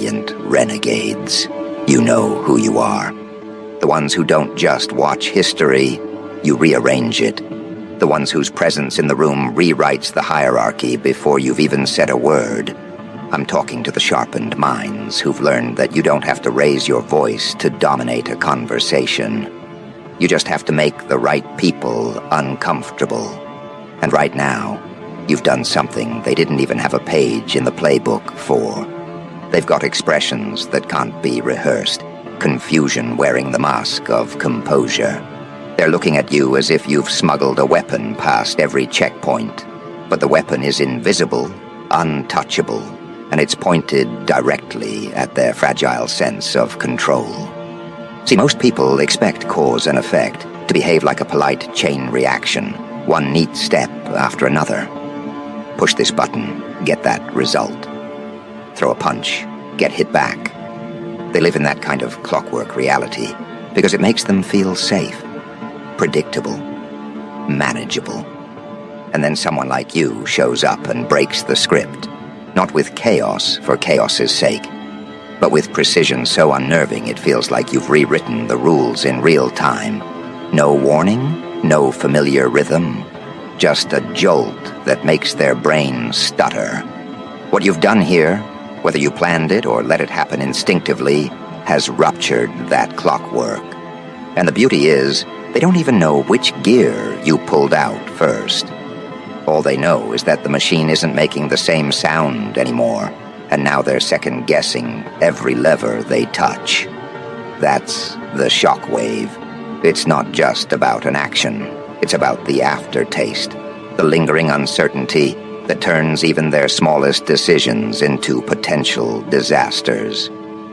brilliant renegades. You know who you are. The ones who don't just watch history, you rearrange it. The ones whose presence in the room rewrites the hierarchy before you've even said a word. I'm talking to the sharpened minds who've learned that you don't have to raise your voice to dominate a conversation. You just have to make the right people uncomfortable. And right now, you've done something they didn't even have a page in the playbook for. They've got expressions that can't be rehearsed, confusion wearing the mask of composure. They're looking at you as if you've smuggled a weapon past every checkpoint. But the weapon is invisible, untouchable, and it's pointed directly at their fragile sense of control. See, most people expect cause and effect to behave like a polite chain reaction, one neat step after another. Push this button, get that result. Throw a punch, get hit back. They live in that kind of clockwork reality because it makes them feel safe, predictable, manageable. And then someone like you shows up and breaks the script, not with chaos for chaos's sake, but with precision so unnerving it feels like you've rewritten the rules in real time. No warning, no familiar rhythm, just a jolt that makes their brain stutter. What you've done here, whether you planned it or let it happen instinctively, has ruptured that clockwork. And the beauty is, they don't even know which gear you pulled out first. All they know is that the machine isn't making the same sound anymore, and now they're second-guessing every lever they touch. That's the shockwave. It's not just about an action. It's about the aftertaste, the lingering uncertainty that turns even their smallest decisions into potential disasters.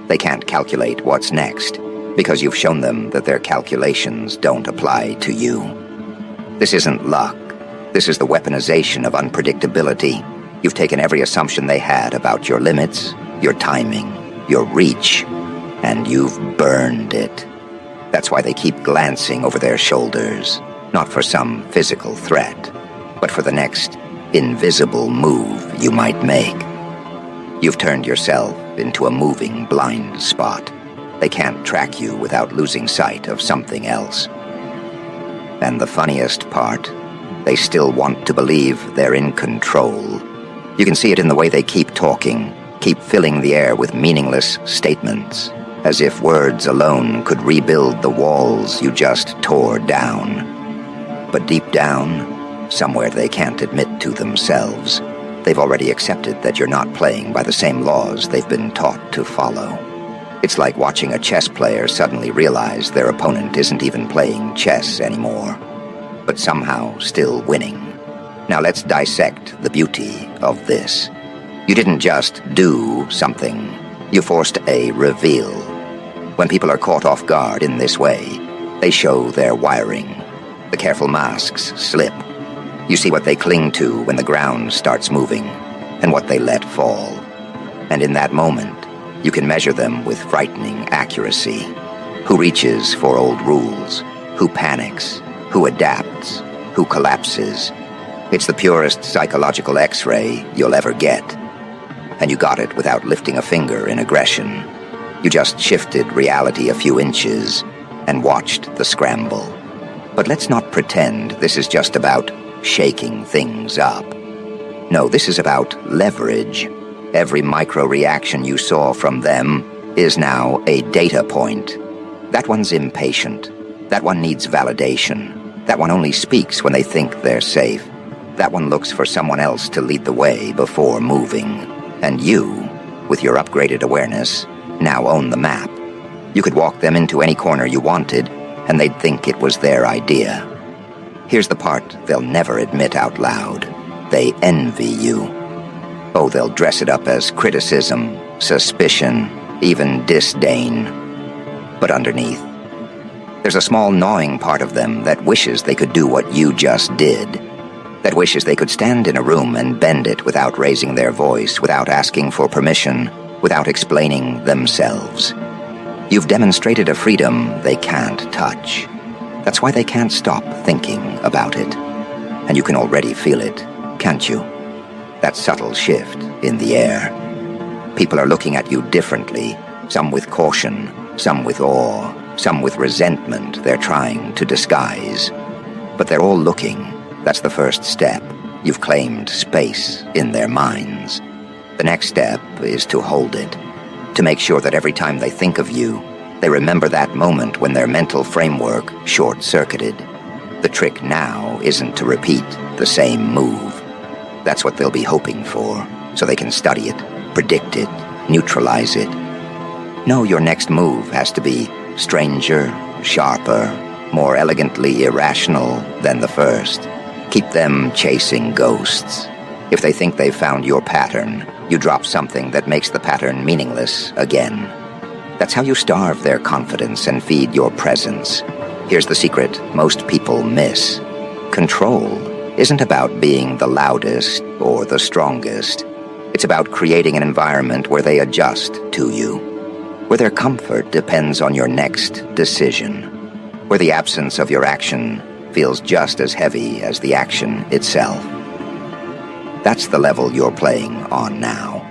They can't calculate what's next, because you've shown them that their calculations don't apply to you. This isn't luck. This is the weaponization of unpredictability. You've taken every assumption they had about your limits, your timing, your reach, and you've burned it. That's why they keep glancing over their shoulders, not for some physical threat, but for the next invisible move you might make. You've turned yourself into a moving blind spot. They can't track you without losing sight of something else. And the funniest part, they still want to believe they're in control. You can see it in the way they keep talking, keep filling the air with meaningless statements, as if words alone could rebuild the walls you just tore down. But deep down, somewhere they can't admit to themselves, they've already accepted that you're not playing by the same laws they've been taught to follow. It's like watching a chess player suddenly realize their opponent isn't even playing chess anymore, but somehow still winning. Now let's dissect the beauty of this. You didn't just do something. You forced a reveal. When people are caught off guard in this way, they show their wiring. The careful masks slip. You see what they cling to when the ground starts moving, and what they let fall. And in that moment, you can measure them with frightening accuracy. Who reaches for old rules? Who panics? Who adapts? Who collapses? It's the purest psychological X-ray you'll ever get. And you got it without lifting a finger in aggression. You just shifted reality a few inches and watched the scramble. But let's not pretend this is just about shaking things up. No, this is about leverage. Every micro-reaction you saw from them is now a data point. That one's impatient. That one needs validation. That one only speaks when they think they're safe. That one looks for someone else to lead the way before moving. And you, with your upgraded awareness, now own the map. You could walk them into any corner you wanted, and they'd think it was their idea. Here's the part they'll never admit out loud. They envy you. Oh, they'll dress it up as criticism, suspicion, even disdain. But underneath, there's a small gnawing part of them that wishes they could do what you just did. That wishes they could stand in a room and bend it without raising their voice, without asking for permission, without explaining themselves. You've demonstrated a freedom they can't touch. That's why they can't stop thinking about it. And you can already feel it, can't you? That subtle shift in the air. People are looking at you differently, some with caution, some with awe, some with resentment they're trying to disguise. But they're all looking. That's the first step. You've claimed space in their minds. The next step is to hold it, to make sure that every time they think of you, they remember that moment when their mental framework short-circuited. The trick now isn't to repeat the same move. That's what they'll be hoping for, so they can study it, predict it, neutralize it. No, your next move has to be stranger, sharper, more elegantly irrational than the first. Keep them chasing ghosts. If they think they've found your pattern, you drop something that makes the pattern meaningless again. That's how you starve their confidence and feed your presence. Here's the secret most people miss. Control isn't about being the loudest or the strongest. It's about creating an environment where they adjust to you, where their comfort depends on your next decision, where the absence of your action feels just as heavy as the action itself. That's the level you're playing on now.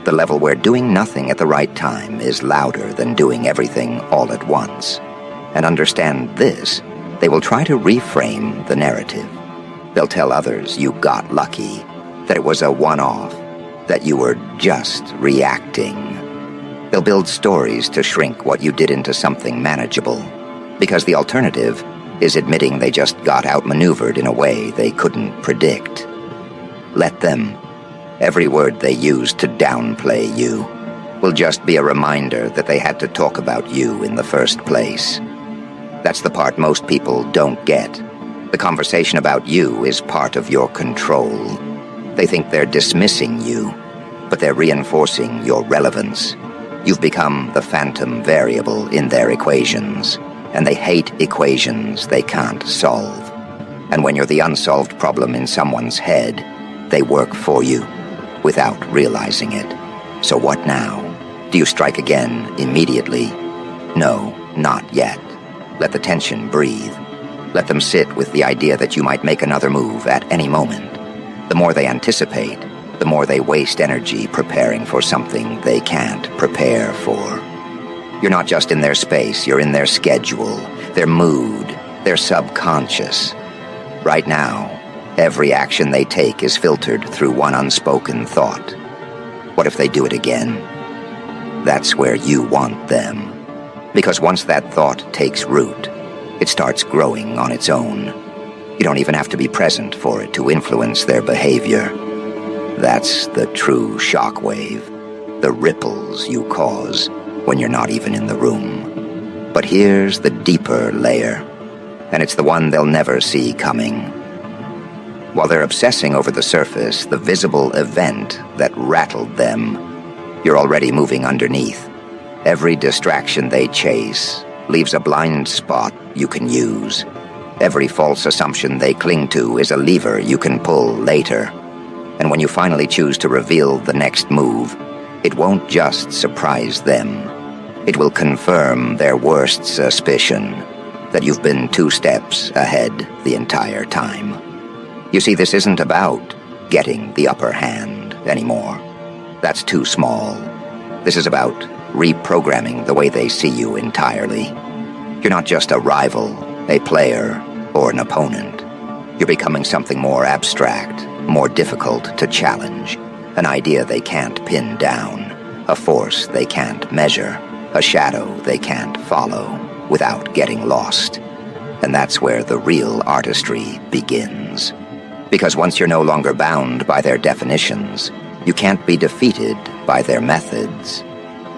The level where doing nothing at the right time is louder than doing everything all at once. And understand this, they will try to reframe the narrative. They'll tell others you got lucky, that it was a one-off, that you were just reacting. They'll build stories to shrink what you did into something manageable, because the alternative is admitting they just got outmaneuvered in a way they couldn't predict. Let them. Every word they use to downplay you will just be a reminder that they had to talk about you in the first place. That's the part most people don't get. The conversation about you is part of your control. They think they're dismissing you, but they're reinforcing your relevance. You've become the phantom variable in their equations, and they hate equations they can't solve. And when you're the unsolved problem in someone's head, they work for you without realizing it. So what now? Do you strike again immediately? No, not yet. Let the tension breathe. Let them sit with the idea that you might make another move at any moment. The more they anticipate, the more they waste energy preparing for something they can't prepare for. You're not just in their space, you're in their schedule, their mood, their subconscious. Right now, every action they take is filtered through one unspoken thought. What if they do it again? That's where you want them. Because once that thought takes root, it starts growing on its own. You don't even have to be present for it to influence their behavior. That's the true shockwave, the ripples you cause when you're not even in the room. But here's the deeper layer, and it's the one they'll never see coming. While they're obsessing over the surface, the visible event that rattled them, you're already moving underneath. Every distraction they chase leaves a blind spot you can use. Every false assumption they cling to is a lever you can pull later. And when you finally choose to reveal the next move, it won't just surprise them. It will confirm their worst suspicion, that you've been 2 steps ahead the entire time. You see, this isn't about getting the upper hand anymore. That's too small. This is about reprogramming the way they see you entirely. You're not just a rival, a player, or an opponent. You're becoming something more abstract, more difficult to challenge, an idea they can't pin down, a force they can't measure, a shadow they can't follow without getting lost. And that's where the real artistry begins. Because once you're no longer bound by their definitions, you can't be defeated by their methods.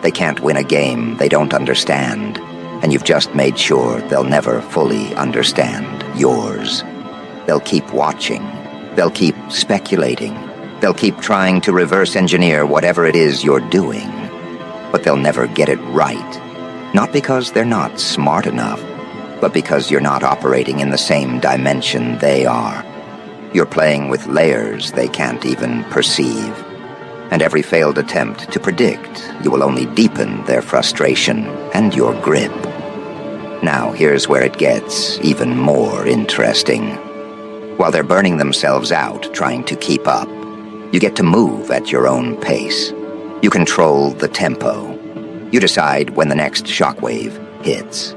They can't win a game they don't understand, and you've just made sure they'll never fully understand yours. They'll keep watching. They'll keep speculating. They'll keep trying to reverse engineer whatever it is you're doing. But they'll never get it right. Not because they're not smart enough, but because you're not operating in the same dimension they are. You're playing with layers they can't even perceive. And every failed attempt to predict, you will only deepen their frustration and your grip. Now, here's where it gets even more interesting. While they're burning themselves out trying to keep up, you get to move at your own pace. You control the tempo. You decide when the next shockwave hits.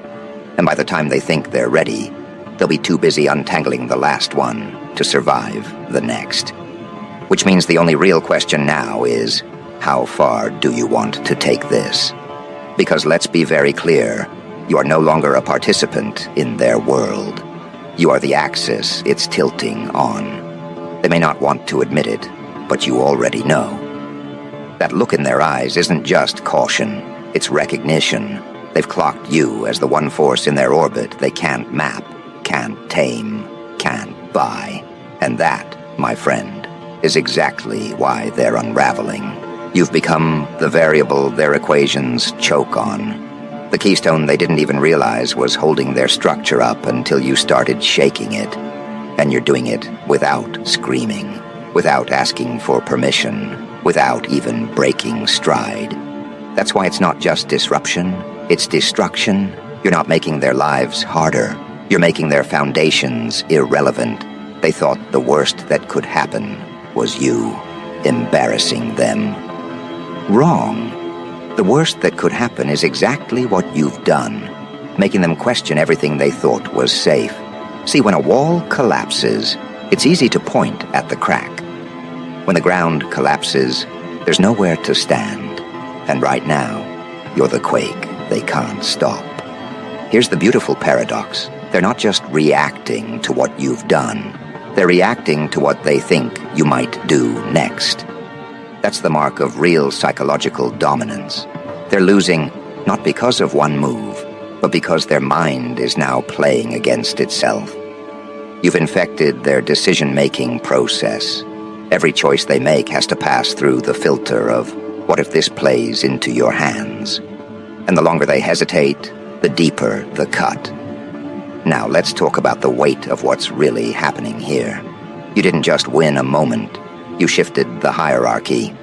And by the time they think they're ready, they'll be too busy untangling the last one to survive the next. Which means the only real question now is, how far do you want to take this? Because let's be very clear, you are no longer a participant in their world. You are the axis it's tilting on. They may not want to admit it, but you already know. That look in their eyes isn't just caution, it's recognition. They've clocked you as the one force in their orbit they can't map, can't tame, can't buy. And that, my friend, is exactly why they're unraveling. You've become the variable their equations choke on. The keystone they didn't even realize was holding their structure up until you started shaking it. And you're doing it without screaming, without asking for permission, without even breaking stride. That's why it's not just disruption, it's destruction. You're not making their lives harder. You're making their foundations irrelevant. They thought the worst that could happen was you embarrassing them. Wrong. The worst that could happen is exactly what you've done, making them question everything they thought was safe. See, when a wall collapses, it's easy to point at the crack. When the ground collapses, there's nowhere to stand. And right now, you're the quake they can't stop. Here's the beautiful paradox. They're not just reacting to what you've done. They're reacting to what they think you might do next. That's the mark of real psychological dominance. They're losing not because of one move, but because their mind is now playing against itself. You've infected their decision-making process. Every choice they make has to pass through the filter of, what if this plays into your hands? And the longer they hesitate, the deeper the cut. Now let's talk about the weight of what's really happening here. You didn't just win a moment. You shifted the hierarchy.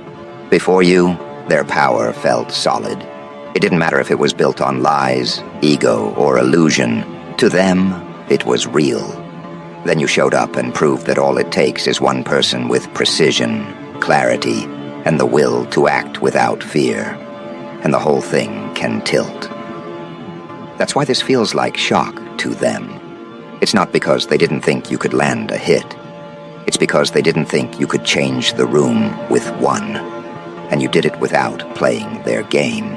Before you, their power felt solid. It didn't matter if it was built on lies, ego, or illusion. To them, it was real. Then you showed up and proved that all it takes is one person with precision, clarity, and the will to act without fear. And the whole thing can tilt. That's why this feels like shock to them. It's not because they didn't think you could land a hit. It's because they didn't think you could change the room with one. And you did it without playing their game.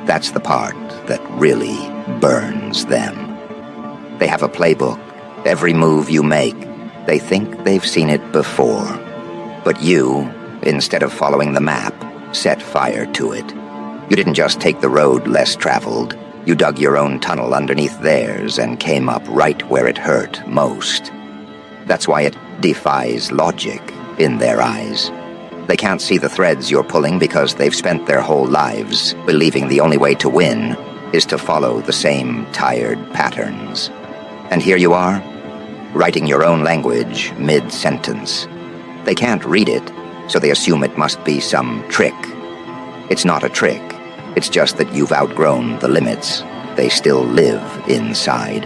That's the part that really burns them. They have a playbook. Every move you make, they think they've seen it before. But you, instead of following the map, set fire to it. You didn't just take the road less traveled. You dug your own tunnel underneath theirs and came up right where it hurt most. That's why it defies logic in their eyes. They can't see the threads you're pulling because they've spent their whole lives believing the only way to win is to follow the same tired patterns. And here you are, writing your own language mid-sentence. They can't read it, so they assume it must be some trick. It's not a trick. It's just that you've outgrown the limits. They still live inside.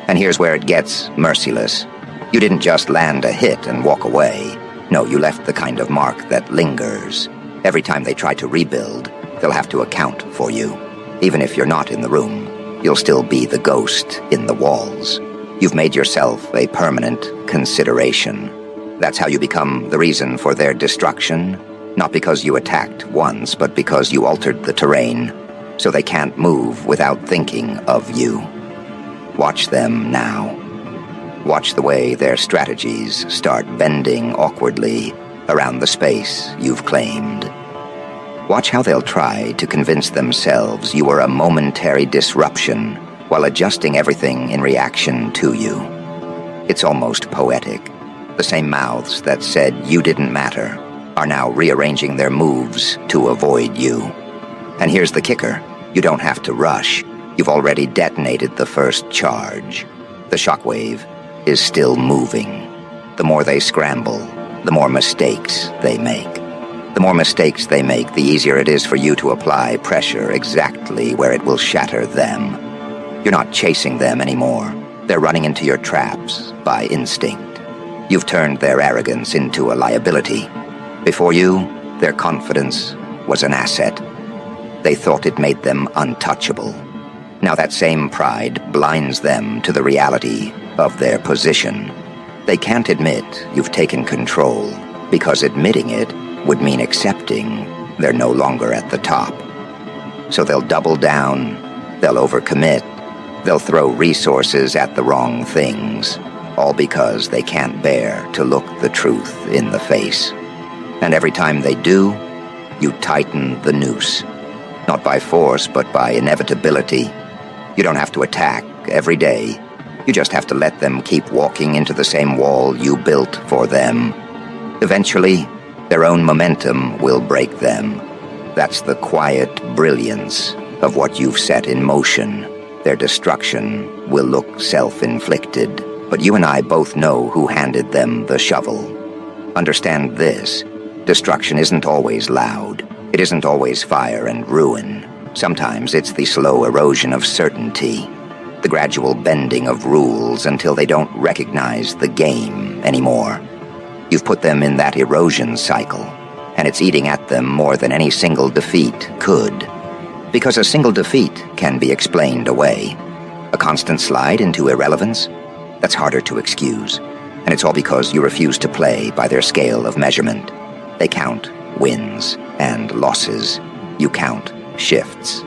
And here's where it gets merciless. You didn't just land a hit and walk away. No, you left the kind of mark that lingers. Every time they try to rebuild, they'll have to account for you. Even if you're not in the room, you'll still be the ghost in the walls. You've made yourself a permanent consideration. That's how you become the reason for their destruction. Not because you attacked once, but because you altered the terrain, so they can't move without thinking of you. Watch them now. Watch the way their strategies start bending awkwardly around the space you've claimed. Watch how they'll try to convince themselves you were a momentary disruption while adjusting everything in reaction to you. It's almost poetic. The same mouths that said you didn't matter are now rearranging their moves to avoid you. And here's the kicker. You don't have to rush. You've already detonated the first charge. The shockwave is still moving. The more they scramble, the more mistakes they make. The more mistakes they make, the easier it is for you to apply pressure exactly where it will shatter them. You're not chasing them anymore. They're running into your traps by instinct. You've turned their arrogance into a liability. Before you, their confidence was an asset. They thought it made them untouchable. Now that same pride blinds them to the reality of their position. They can't admit you've taken control, because admitting it would mean accepting they're no longer at the top. So they'll double down, they'll overcommit, they'll throw resources at the wrong things, all because they can't bear to look the truth in the face. And every time they do, you tighten the noose. Not by force, but by inevitability. You don't have to attack every day. You just have to let them keep walking into the same wall you built for them. Eventually, their own momentum will break them. That's the quiet brilliance of what you've set in motion. Their destruction will look self-inflicted, but you and I both know who handed them the shovel. Understand this: destruction isn't always loud. It isn't always fire and ruin. Sometimes it's the slow erosion of certainty, the gradual bending of rules until they don't recognize the game anymore. You've put them in that erosion cycle, and it's eating at them more than any single defeat could. Because a single defeat can be explained away. A constant slide into irrelevance? That's harder to excuse. And it's all because you refuse to play by their scale of measurement. They count wins and losses. You count shifts.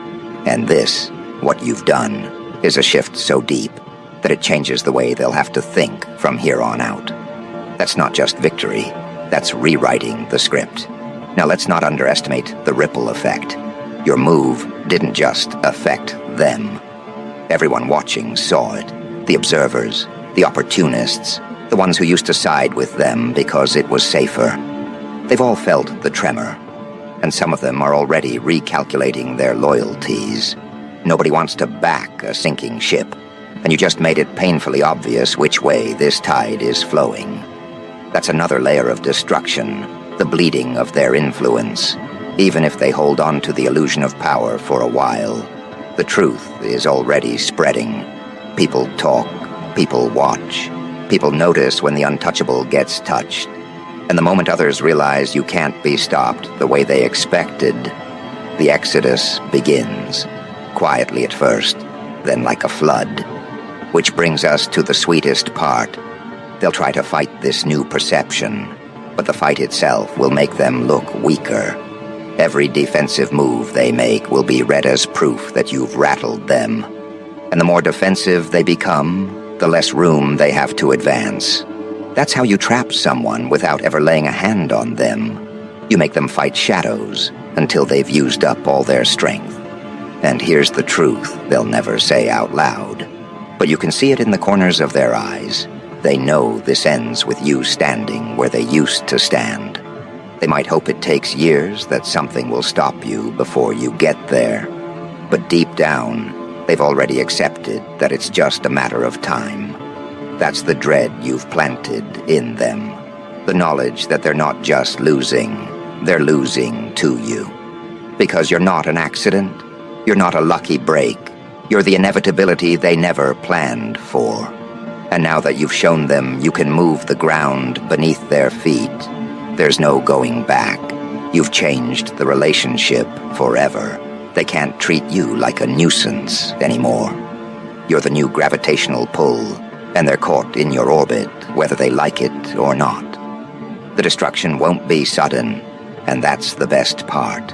And this, what you've done, is a shift so deep that it changes the way they'll have to think from here on out. That's not just victory. That's rewriting the script. Now let's not underestimate the ripple effect. Your move didn't just affect them. Everyone watching saw it. The observers, the opportunists, the ones who used to side with them because it was safer. They've all felt the tremor, and some of them are already recalculating their loyalties. Nobody wants to back a sinking ship, and you just made it painfully obvious which way this tide is flowing. That's another layer of destruction, the bleeding of their influence. Even if they hold on to the illusion of power for a while, the truth is already spreading. People talk, people watch, people notice when the untouchable gets touched. And the moment others realize you can't be stopped the way they expected, the exodus begins. Quietly at first, then like a flood. Which brings us to the sweetest part. They'll try to fight this new perception, but the fight itself will make them look weaker. Every defensive move they make will be read as proof that you've rattled them. And the more defensive they become, the less room they have to advance. That's how you trap someone without ever laying a hand on them. You make them fight shadows until they've used up all their strength. And here's the truth they'll never say out loud. But you can see it in the corners of their eyes. They know this ends with you standing where they used to stand. They might hope it takes years, that something will stop you before you get there. But deep down, they've already accepted that it's just a matter of time. That's the dread you've planted in them. The knowledge that they're not just losing, they're losing to you. Because you're not an accident, you're not a lucky break, you're the inevitability they never planned for. And now that you've shown them you can move the ground beneath their feet, there's no going back. You've changed the relationship forever. They can't treat you like a nuisance anymore. You're the new gravitational pull, and they're caught in your orbit, whether they like it or not. The destruction won't be sudden, and that's the best part.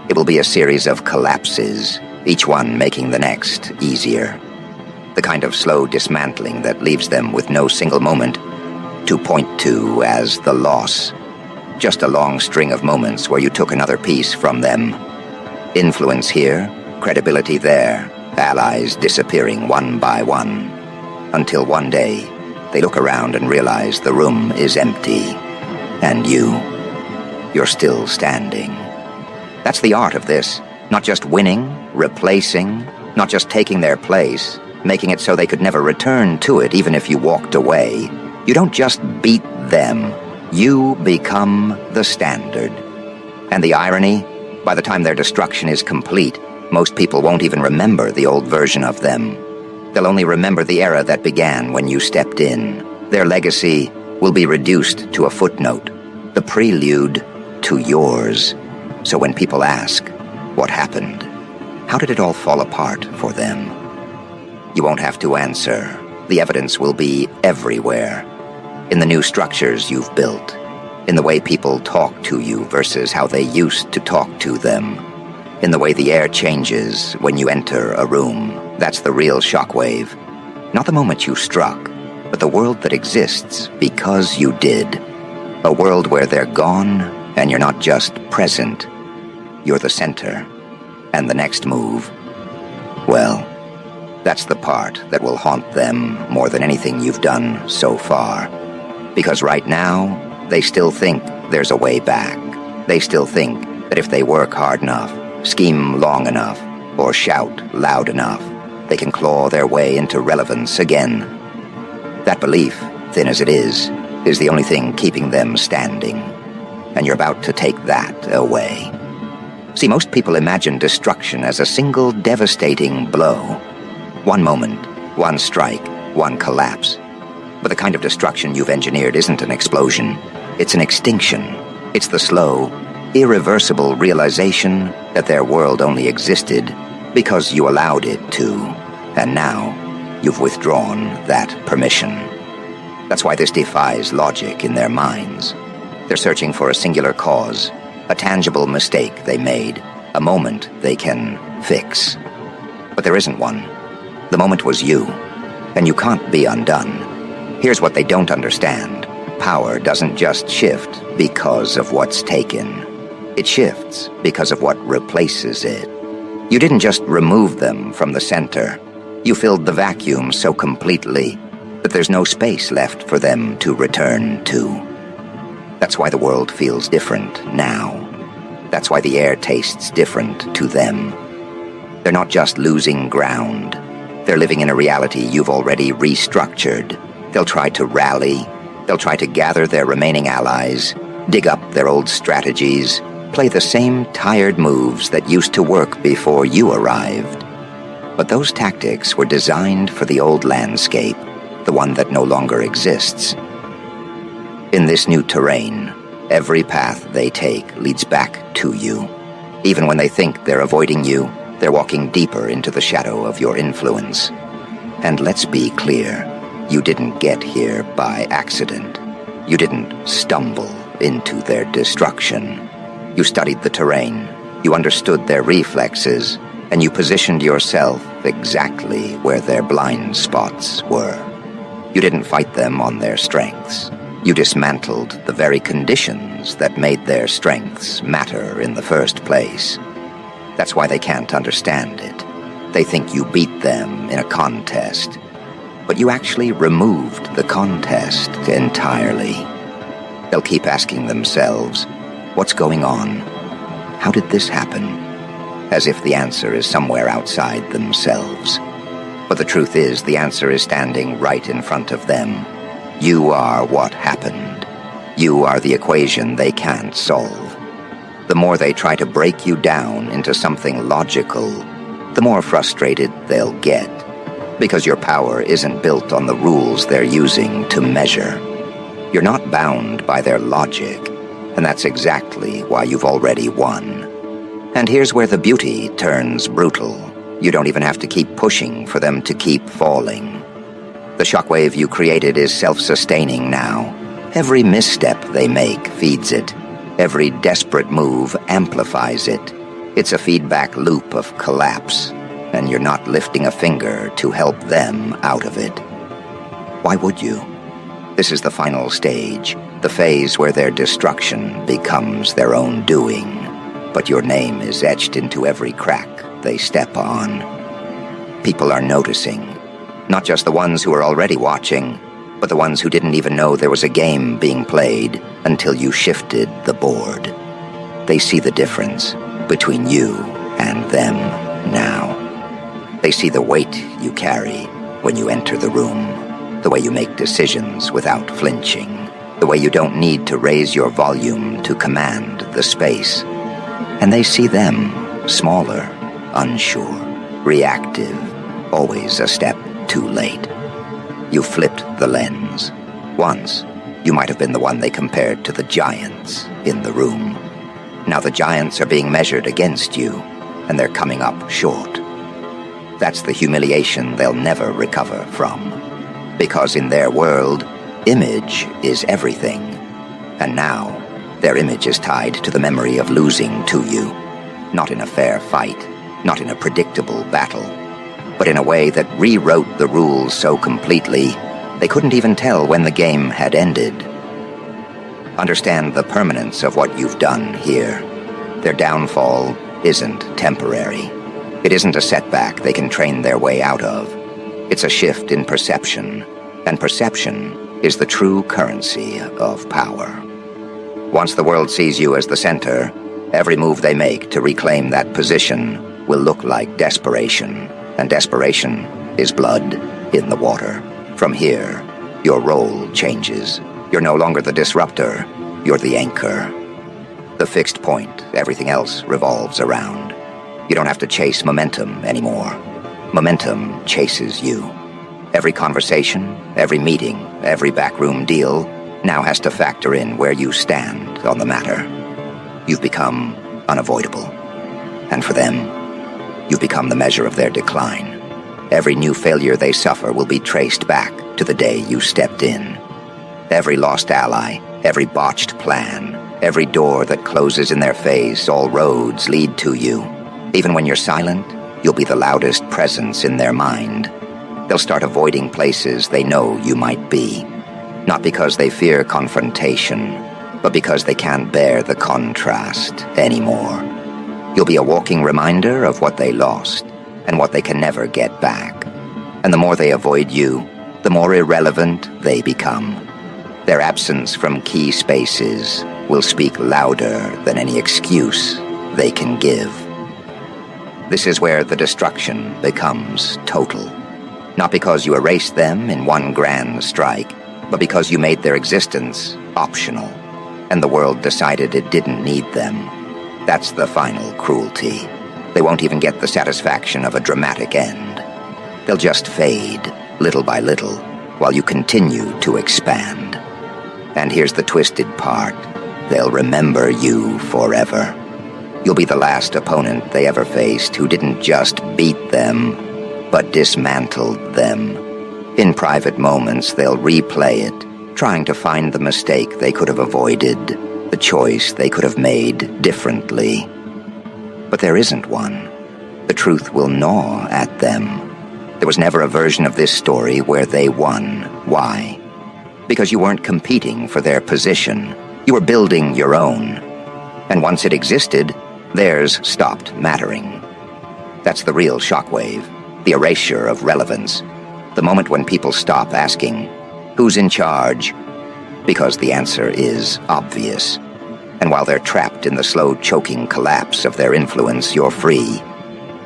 It will be a series of collapses, each one making the next easier. The kind of slow dismantling that leaves them with no single moment to point to as the loss. Just a long string of moments where you took another piece from them. Influence here, credibility there, allies disappearing one by one. Until one day, they look around and realize the room is empty. And you're still standing. That's the art of this. Not just winning, replacing, not just taking their place, making it so they could never return to it even if you walked away. You don't just beat them. You become the standard. And the irony? By the time their destruction is complete, most people won't even remember the old version of them. They'll only remember the era that began when you stepped in. Their legacy will be reduced to a footnote, the prelude to yours. So when people ask, what happened? How did it all fall apart for them? You won't have to answer. The evidence will be everywhere. In the new structures you've built. In the way people talk to you versus how they used to talk to them. In the way the air changes when you enter a room. That's the real shockwave. Not the moment you struck, but the world that exists because you did. A world where they're gone, and you're not just present. You're the center. And the next move, well, that's the part that will haunt them more than anything you've done so far. Because right now, they still think there's a way back. They still think that if they work hard enough, scheme long enough, or shout loud enough, they can claw their way into relevance again. That belief, thin as it is the only thing keeping them standing. And you're about to take that away. See, most people imagine destruction as a single devastating blow. One moment, one strike, one collapse. But the kind of destruction you've engineered isn't an explosion. It's an extinction. It's the slow, irreversible realization that their world only existed because you allowed it to. And now, you've withdrawn that permission. That's why this defies logic in their minds. They're searching for a singular cause, a tangible mistake they made, a moment they can fix. But there isn't one. The moment was you, and you can't be undone. Here's what they don't understand. Power doesn't just shift because of what's taken. It shifts because of what replaces it. You didn't just remove them from the center. You filled the vacuum so completely that there's no space left for them to return to. That's why the world feels different now. That's why the air tastes different to them. They're not just losing ground. They're living in a reality you've already restructured. They'll try to rally. They'll try to gather their remaining allies, dig up their old strategies, play the same tired moves that used to work before you arrived. But those tactics were designed for the old landscape, the one that no longer exists. In this new terrain, every path they take leads back to you. Even when they think they're avoiding you, they're walking deeper into the shadow of your influence. And let's be clear, you didn't get here by accident. You didn't stumble into their destruction. You studied the terrain, you understood their reflexes, and you positioned yourself exactly where their blind spots were. You didn't fight them on their strengths. You dismantled the very conditions that made their strengths matter in the first place. That's why they can't understand it. They think you beat them in a contest. But you actually removed the contest entirely. They'll keep asking themselves, what's going on? How did this happen? As if the answer is somewhere outside themselves. But the truth is, the answer is standing right in front of them. You are what happened. You are the equation they can't solve. The more they try to break you down into something logical, the more frustrated they'll get. Because your power isn't built on the rules they're using to measure. You're not bound by their logic, and that's exactly why you've already won. And here's where the beauty turns brutal. You don't even have to keep pushing for them to keep falling. The shockwave you created is self-sustaining now. Every misstep they make feeds it. Every desperate move amplifies it. It's a feedback loop of collapse, and you're not lifting a finger to help them out of it. Why would you? This is the final stage, the phase where their destruction becomes their own doing. But your name is etched into every crack they step on. People are noticing. Not just the ones who are already watching, but the ones who didn't even know there was a game being played until you shifted the board. They see the difference between you and them now. They see the weight you carry when you enter the room, the way you make decisions without flinching, the way you don't need to raise your volume to command the space. And they see them, smaller, unsure, reactive, always a step too late. You flipped the lens. Once, you might have been the one they compared to the giants in the room. Now the giants are being measured against you, and they're coming up short. That's the humiliation they'll never recover from. Because in their world, image is everything. And now, their image is tied to the memory of losing to you. Not in a fair fight, not in a predictable battle, but in a way that rewrote the rules so completely, they couldn't even tell when the game had ended. Understand the permanence of what you've done here. Their downfall isn't temporary. It isn't a setback they can train their way out of. It's a shift in perception, and perception is the true currency of power. Once the world sees you as the center, every move they make to reclaim that position will look like desperation, and desperation is blood in the water. From here, your role changes. You're no longer the disruptor, you're the anchor. The fixed point everything else revolves around. You don't have to chase momentum anymore. Momentum chases you. Every conversation, every meeting, every backroom deal now has to factor in where you stand on the matter. You've become unavoidable. And for them, you've become the measure of their decline. Every new failure they suffer will be traced back to the day you stepped in. Every lost ally, every botched plan, every door that closes in their face, all roads lead to you. Even when you're silent, you'll be the loudest presence in their mind. They'll start avoiding places they know you might be. Not because they fear confrontation, but because they can't bear the contrast anymore. You'll be a walking reminder of what they lost, and what they can never get back. And the more they avoid you, the more irrelevant they become. Their absence from key spaces will speak louder than any excuse they can give. This is where the destruction becomes total. Not because you erased them in one grand strike, but because you made their existence optional, and the world decided it didn't need them. That's the final cruelty. They won't even get the satisfaction of a dramatic end. They'll just fade, little by little, while you continue to expand. And here's the twisted part. They'll remember you forever. You'll be the last opponent they ever faced who didn't just beat them, but dismantled them. In private moments, they'll replay it, trying to find the mistake they could have avoided, the choice they could have made differently. But there isn't one. The truth will gnaw at them. There was never a version of this story where they won. Why? Because you weren't competing for their position. You were building your own. And once it existed, theirs stopped mattering. That's the real shockwave, the erasure of relevance. The moment when people stop asking, who's in charge? Because the answer is obvious. And while they're trapped in the slow choking collapse of their influence, you're free.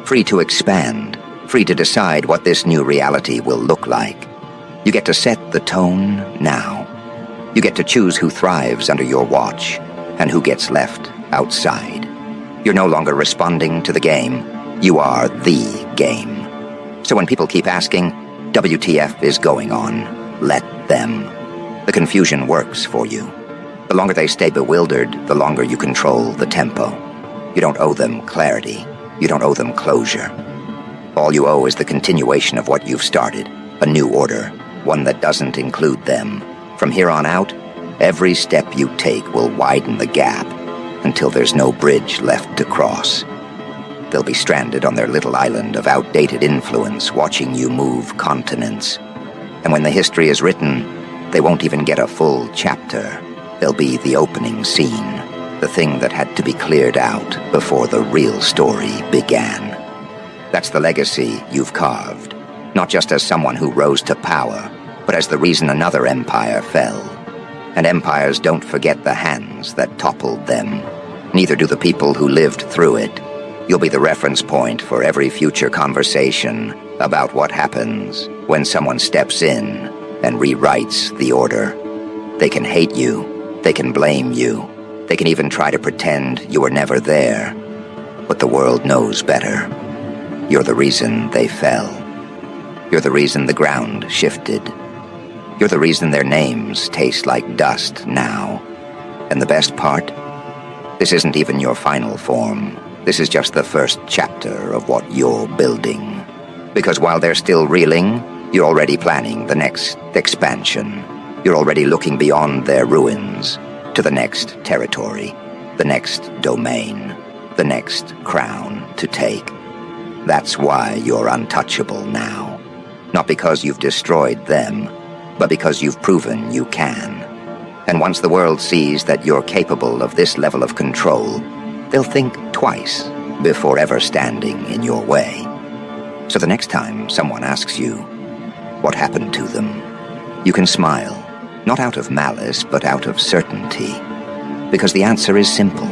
Free to expand, free to decide what this new reality will look like. You get to set the tone now. You get to choose who thrives under your watch and who gets left outside. You're no longer responding to the game. You are the game. So when people keep asking, WTF is going on, let them. The confusion works for you. The longer they stay bewildered, the longer you control the tempo. You don't owe them clarity. You don't owe them closure. All you owe is the continuation of what you've started, a new order, one that doesn't include them. From here on out, every step you take will widen the gap until there's no bridge left to cross. They'll be stranded on their little island of outdated influence, watching you move continents. And when the history is written, they won't even get a full chapter. They'll be the opening scene, the thing that had to be cleared out before the real story began. That's the legacy you've carved, not just as someone who rose to power, but as the reason another empire fell. And empires don't forget the hands that toppled them. Neither do the people who lived through it. You'll be the reference point for every future conversation about what happens when someone steps in and rewrites the order. They can hate you. They can blame you. They can even try to pretend you were never there. But the world knows better. You're the reason they fell. You're the reason the ground shifted. You're the reason their names taste like dust now. And the best part? This isn't even your final form. This is just the first chapter of what you're building. Because while they're still reeling, you're already planning the next expansion. You're already looking beyond their ruins to the next territory, the next domain, the next crown to take. That's why you're untouchable now. Not because you've destroyed them, but because you've proven you can. And once the world sees that you're capable of this level of control, they'll think twice before ever standing in your way. So the next time someone asks you what happened to them, you can smile, not out of malice, but out of certainty. Because the answer is simple.